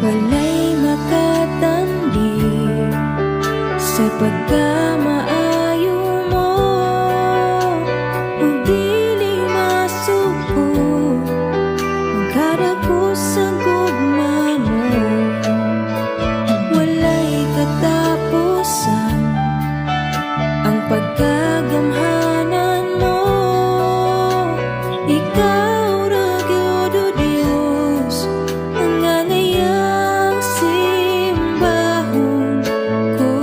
Walay makatandi sa pagkamaayo mo, ug dili masuko ang kadako sa gugma mo. Walay katapusan ang pagkagamhanan mo. Ikaw ra gyud o Dios ang angayang simbahon ko.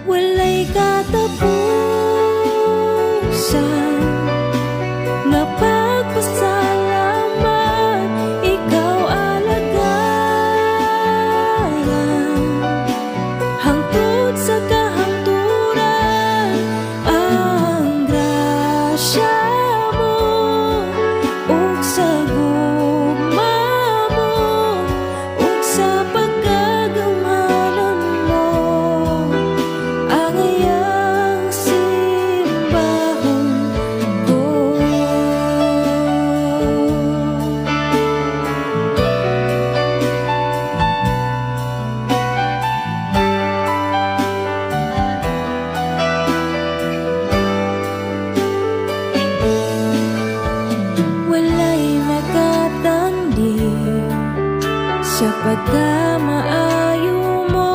Walay katapusan nga pagpasalamat, ikaw alagaran hangtod sa kahangturan. Ang grasya mo ug sa gugma mo ug sa pagkagamhanan mo, ang iyang simbahon ko. Walay makatandi sa pagkamaayo mo,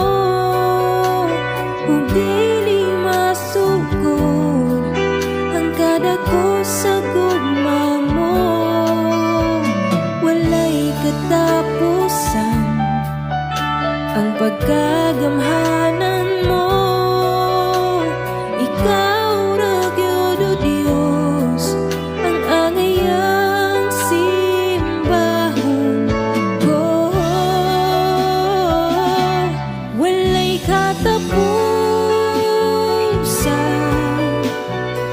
ug dili masugod ang kadako sa gugma mo. Walay katapusan ang pagkagamhanan mo. Ikaw ra gyud o Dios ang angayang simbahon ko. Walay katapusan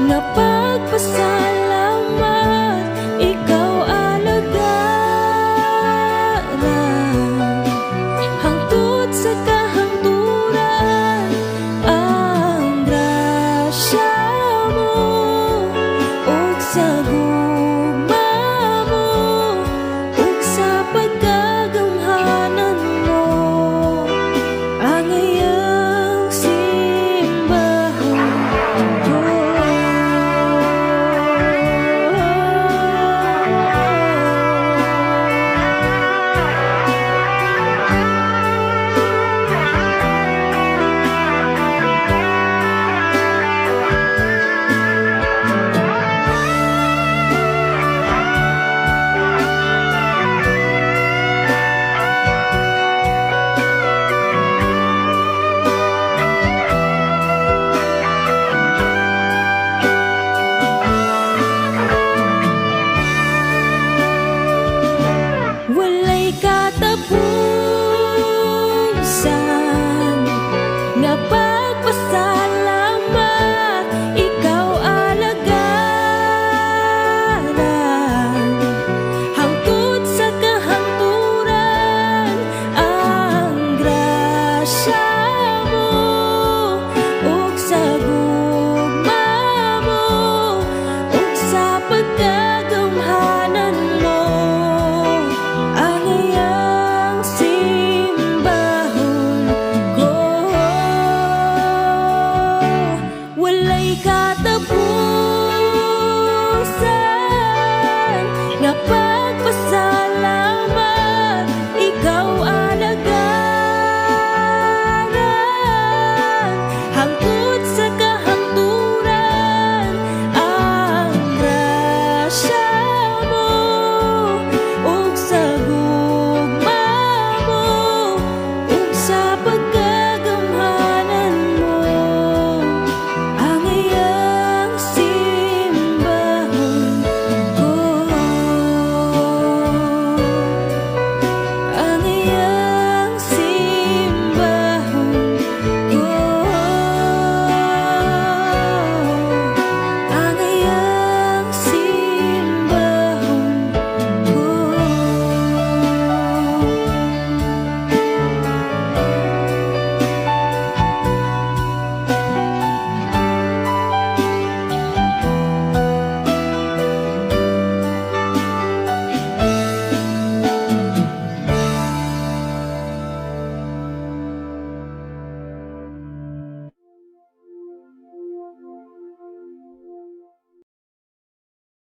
nga pagpasalamat, ikaw alagaran hangtod sa kahangturan. Ang grasya mo ug sa